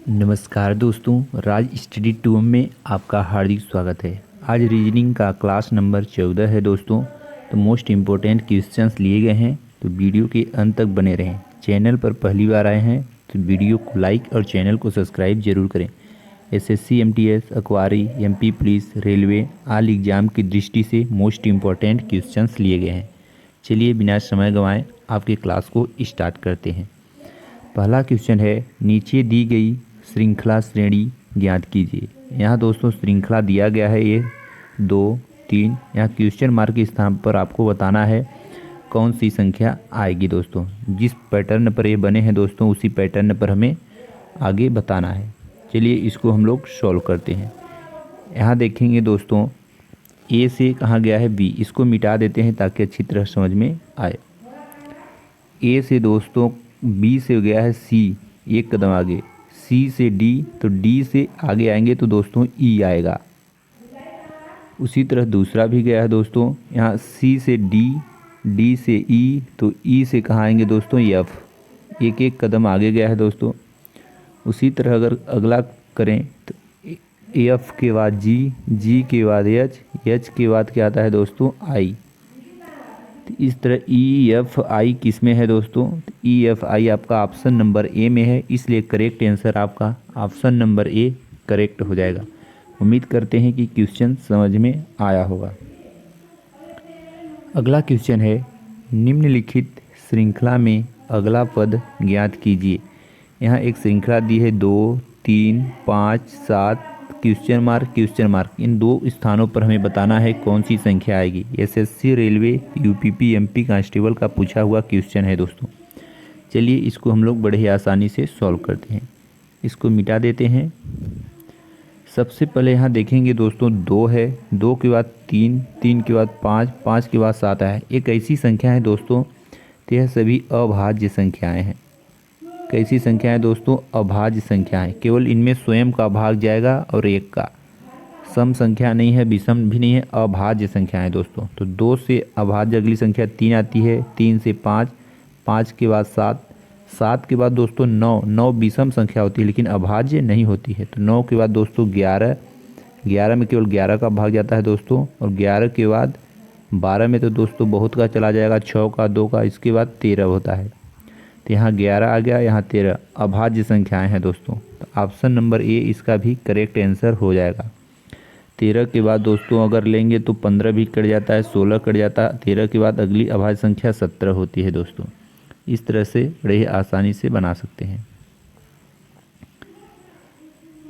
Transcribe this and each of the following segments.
नमस्कार दोस्तों, राज study tour में आपका हार्दिक स्वागत है। आज रीजनिंग का क्लास नंबर 14 है दोस्तों। तो मोस्ट इम्पोर्टेंट क्वेश्चंस लिए गए हैं, तो वीडियो के अंत तक बने रहें। चैनल पर पहली बार आए हैं तो वीडियो को लाइक और चैनल को सब्सक्राइब जरूर करें। एसएससी, एमटीएस, अखबारी, एमपी पुलिस, रेलवे आल एग्जाम की दृष्टि से मोस्ट इम्पोर्टेंट क्वेश्चंस लिए गए हैं। चलिए बिना समय गंवाए आपके क्लास को स्टार्ट करते हैं। पहला क्वेश्चन है, नीचे दी गई श्रृंखला श्रेणी ज्ञात कीजिए। यहाँ दोस्तों श्रृंखला दिया गया है, ये 2, 3। यहाँ क्वेश्चन मार्क के स्थान पर आपको बताना है कौन सी संख्या आएगी। दोस्तों जिस पैटर्न पर ये बने हैं दोस्तों, उसी पैटर्न पर हमें आगे बताना है। चलिए इसको हम लोग सॉल्व करते हैं। यहाँ देखेंगे दोस्तों, ए से कहाँ गया है बी, इसको मिटा देते हैं ताकि अच्छी तरह समझ में आए। ए से दोस्तों बी से गया है सी, एक कदम आगे। सी से डी, तो डी से आगे आएंगे तो दोस्तों ई आएगा। उसी तरह दूसरा भी गया है दोस्तों, यहाँ सी से डी, डी से ई, तो ई से कहाँ आएंगे दोस्तों एफ, एक एक कदम आगे गया है दोस्तों। उसी तरह अगर अगला करें तो एफ के बाद जी, जी के बाद एच, एच के बाद क्या आता है दोस्तों आई। तो इस तरह ई एफ आई किस में है दोस्तों, ई एफ आई आपका ऑप्शन नंबर ए में है, इसलिए करेक्ट आंसर आपका ऑप्शन नंबर ए करेक्ट हो जाएगा। उम्मीद करते हैं कि क्वेश्चन समझ में आया होगा। अगला क्वेश्चन है, निम्नलिखित श्रृंखला में अगला पद ज्ञात कीजिए। यहाँ एक श्रृंखला दी है 2, 3, 5, 7 क्वेश्चन मार्क। इन दो स्थानों पर हमें बताना है कौन सी संख्या आएगी। SSC, railway, UPP, MP constable का पूछा हुआ क्वेश्चन है दोस्तों। चलिए इसको हम लोग बड़े ही आसानी से सॉल्व करते हैं। इसको मिटा देते हैं। सबसे पहले यहाँ देखेंगे दोस्तों 2 है, 2 के बाद 3, 3 के बाद 5, 5 के बाद 7 है। एक ऐसी संख्या है दोस्तों, तो यह सभी अभाज्य संख्याएँ हैं। कैसी संख्याएं दोस्तों, अभाज्य संख्याएं। केवल इनमें स्वयं का भाग जाएगा और एक का। सम संख्या नहीं है, विषम भी नहीं है, अभाज्य संख्याएं दोस्तों। तो 2 से अभाज्य अगली संख्या 3 आती है, 3 से 5, 5 के बाद 7, 7 के बाद दोस्तों 9, 9 विषम संख्या होती है लेकिन अभाज्य नहीं होती है। तो 9 के बाद दोस्तों 11, 11 में केवल 11 का भाग जाता है दोस्तों। और 11 के बाद 12 में तो दोस्तों बहुत का चला जाएगा, 6 का, 2 का, इसके बाद 13 होता है। तो यहाँ 11 आ गया, यहाँ 13 अभाज्य संख्याएं हैं दोस्तों। तो ऑप्शन नंबर ए इसका भी करेक्ट आंसर हो जाएगा। 13 के बाद दोस्तों अगर लेंगे तो 15 भी कट जाता है, 16 कट जाता है। 13 के बाद अगली अभाज्य संख्या 17 होती है दोस्तों। इस तरह से बड़े ही आसानी से बना सकते हैं।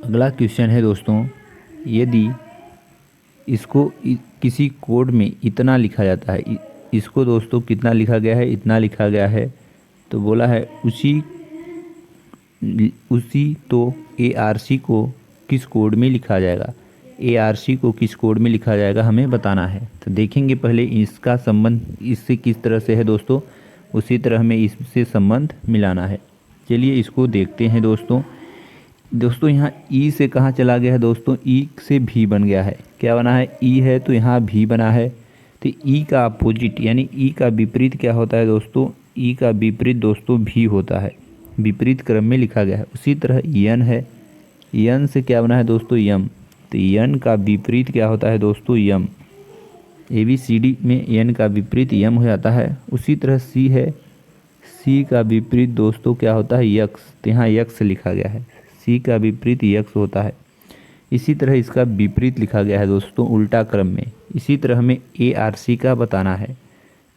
अगला क्वेश्चन है दोस्तों, यदि इसको किसी कोड में इतना लिखा जाता है, इसको दोस्तों कितना लिखा गया है, इतना लिखा गया है, तो बोला है उसी तो ARC को किस कोड में लिखा जाएगा। ARC को किस कोड में लिखा जाएगा हमें बताना है। तो देखेंगे पहले इसका संबंध इससे किस तरह से है दोस्तों, उसी तरह हमें इससे संबंध मिलाना है। चलिए इसको देखते हैं दोस्तों। यहाँ ई से कहाँ चला गया है दोस्तों, ई से भी बन गया है। क्या बना है, ई है तो यहाँ भी बना है। तो ई का अपोजिट यानी ई का विपरीत क्या होता है दोस्तों, ई का विपरीत दोस्तों भी होता है। विपरीत क्रम में लिखा गया है। उसी तरह यन है, यन से क्या बना है दोस्तों यम। तो यन का विपरीत क्या होता है दोस्तों यम। ABCD में यन का विपरीत यम हो जाता है। उसी तरह सी है, सी का विपरीत दोस्तों क्या होता है यक्स। तो यहाँ यक्स लिखा गया है, सी का विपरीत यक्स होता है। इसी तरह इसका विपरीत लिखा गया है दोस्तों उल्टा क्रम में। इसी तरह हमें ARC का बताना है।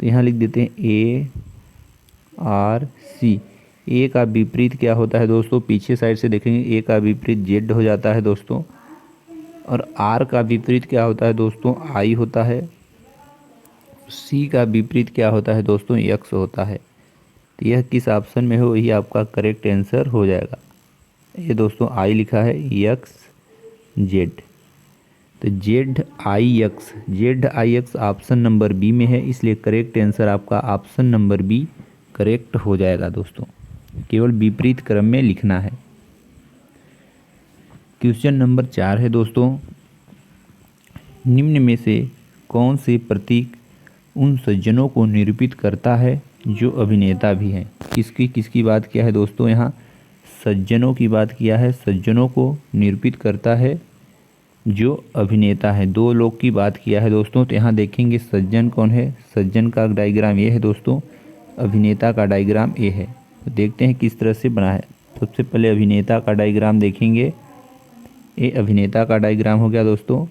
तो यहाँ लिख देते हैं ARC। ए का विपरीत क्या होता है दोस्तों, पीछे साइड से देखेंगे ए का विपरीत जेड हो जाता है दोस्तों। और आर का विपरीत क्या होता है दोस्तों, आई होता है। सी का विपरीत क्या होता है दोस्तों, यक्स होता है। तो यह किस ऑप्शन में हो, वही आपका करेक्ट आंसर हो जाएगा। ये दोस्तों आई लिखा है, यक्स जेड। तो ZIX ऑप्शन नंबर बी में है, इसलिए करेक्ट आंसर आपका ऑप्शन नंबर बी करेक्ट हो जाएगा दोस्तों। केवल विपरीत क्रम में लिखना है। क्वेश्चन नंबर 4 है दोस्तों, निम्न में से कौन से प्रतीक उन सज्जनों को निरूपित करता है जो अभिनेता भी हैं। किसकी बात क्या है दोस्तों, यहाँ सज्जनों की बात किया है, सज्जनों को निरूपित करता है जो अभिनेता है। दो लोग की बात किया है दोस्तों, तो यहाँ देखेंगे सज्जन कौन है, सज्जन का डायग्राम ये है दोस्तों, अभिनेता का डायग्राम ये है। तो देखते हैं किस तरह से बना है। सबसे पहले अभिनेता का डायग्राम देखेंगे, ये अभिनेता का डायग्राम हो गया दोस्तों,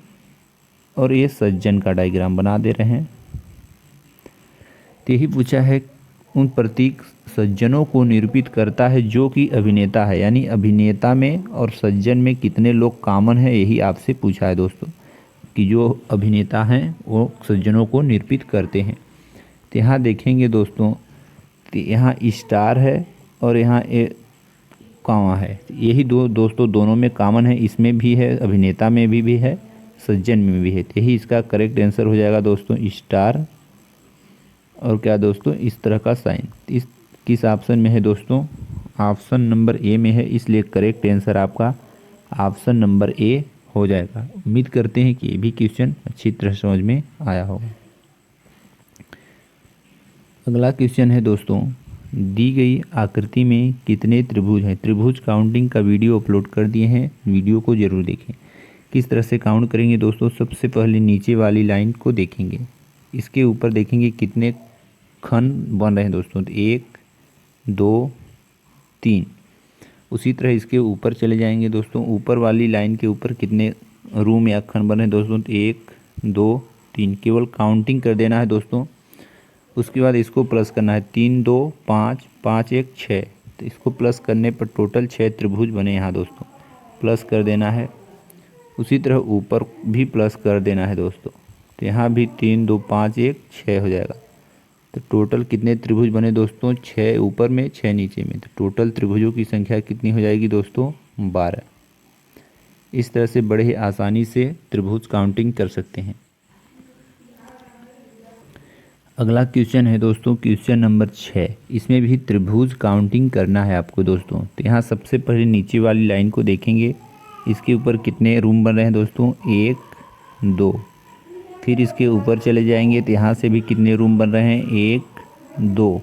और ये सज्जन का डायग्राम बना दे रहे हैं। तो यही पूछा है उन प्रतीक सज्जनों को निरूपित करता है जो कि अभिनेता है, यानी अभिनेता में और सज्जन में कितने लोग कॉमन है, यही आपसे पूछा है दोस्तों, कि जो अभिनेता हैं वो सज्जनों को निरूपित करते हैं। तो यहाँ देखेंगे दोस्तों, तो यहाँ स्टार है और यहाँ कॉमा है, यही दो दोस्तों दोनों में कॉमन है, इसमें भी है, अभिनेता में भी है, सज्जन में भी है। तो यही इसका करेक्ट आंसर हो जाएगा दोस्तों, स्टार और क्या दोस्तों इस तरह का साइन। इस किस ऑप्शन में है दोस्तों, ऑप्शन नंबर ए में है, इसलिए करेक्ट आंसर आपका ऑप्शन नंबर ए हो जाएगा। उम्मीद करते हैं कि ये भी क्वेश्चन अच्छी तरह समझ में आया होगा। अगला क्वेश्चन है दोस्तों, दी गई आकृति में कितने त्रिभुज हैं। त्रिभुज काउंटिंग का वीडियो अपलोड कर दिए हैं, वीडियो को ज़रूर देखें। किस तरह से काउंट करेंगे दोस्तों, सबसे पहले नीचे वाली लाइन को देखेंगे, इसके ऊपर देखेंगे कितने खंड बन रहे हैं दोस्तों, तो 1 2 3। उसी तरह इसके ऊपर चले जाएंगे दोस्तों, ऊपर वाली लाइन के ऊपर कितने रूम या खंड बन रहे हैं दोस्तों, तो 1 2 3, केवल काउंटिंग कर देना है दोस्तों। उसके बाद इसको प्लस करना है, 3 2 5 5 1 6, तो इसको प्लस करने पर टोटल 6 त्रिभुज बने यहाँ दोस्तों, प्लस कर देना है। उसी तरह ऊपर भी प्लस कर देना है दोस्तों, तो यहाँ भी 3 2 5 1 6 हो जाएगा। तो टोटल कितने त्रिभुज बने दोस्तों, 6 ऊपर में 6 नीचे में, तो टोटल त्रिभुजों की संख्या कितनी हो जाएगी दोस्तों, 12। इस तरह से बड़े ही आसानी से त्रिभुज काउंटिंग कर सकते हैं। अगला क्वेश्चन है दोस्तों, क्वेश्चन नंबर 6, इसमें भी त्रिभुज काउंटिंग करना है आपको दोस्तों। तो यहाँ सबसे पहले नीचे वाली लाइन को देखेंगे, इसके ऊपर कितने रूम बन रहे हैं दोस्तों, 1 2। फिर इसके ऊपर चले जाएंगे तो यहाँ से भी कितने रूम बन रहे हैं, 1 2।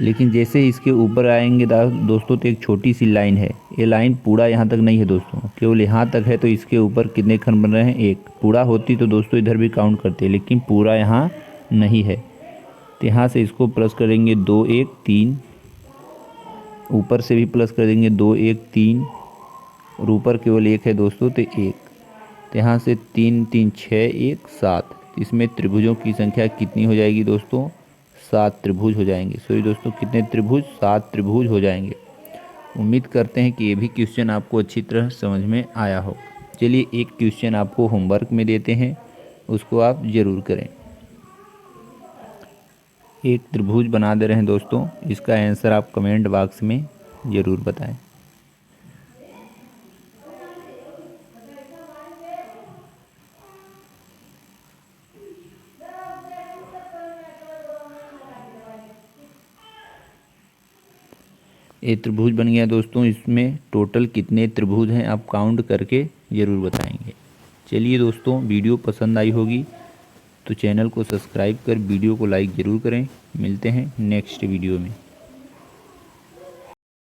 लेकिन जैसे ही इसके ऊपर आएंगे दोस्तों, तो एक छोटी सी लाइन है, ये लाइन पूरा यहाँ तक नहीं है दोस्तों, केवल यहाँ तक है। तो इसके ऊपर कितने खंड बन रहे हैं, 1। पूरा होती तो दोस्तों इधर भी काउंट करते, लेकिन पूरा यहाँ नहीं है, तो यहाँ से इसको प्लस करेंगे, 2 1 3। ऊपर से भी प्लस कर देंगे, 2 1 3, और ऊपर केवल 1 है दोस्तों, तो 1। तो यहाँ से 3 3 6 1 7, इसमें त्रिभुजों की संख्या कितनी हो जाएगी दोस्तों, 7 त्रिभुज हो जाएंगे। सॉरी दोस्तों, कितने त्रिभुज, 7 त्रिभुज हो जाएंगे। उम्मीद करते हैं कि ये भी क्वेश्चन आपको अच्छी तरह समझ में आया हो। चलिए एक क्वेश्चन आपको होमवर्क में देते हैं, उसको आप ज़रूर करें। एक त्रिभुज बना दे रहे हैं दोस्तों, इसका आंसर आप कमेंट बॉक्स में ज़रूर बताएं। ये त्रिभुज बन गया दोस्तों, इसमें टोटल कितने त्रिभुज हैं आप काउंट करके ज़रूर बताएंगे। चलिए दोस्तों, वीडियो पसंद आई होगी तो चैनल को सब्सक्राइब कर वीडियो को लाइक ज़रूर करें। मिलते हैं नेक्स्ट वीडियो में।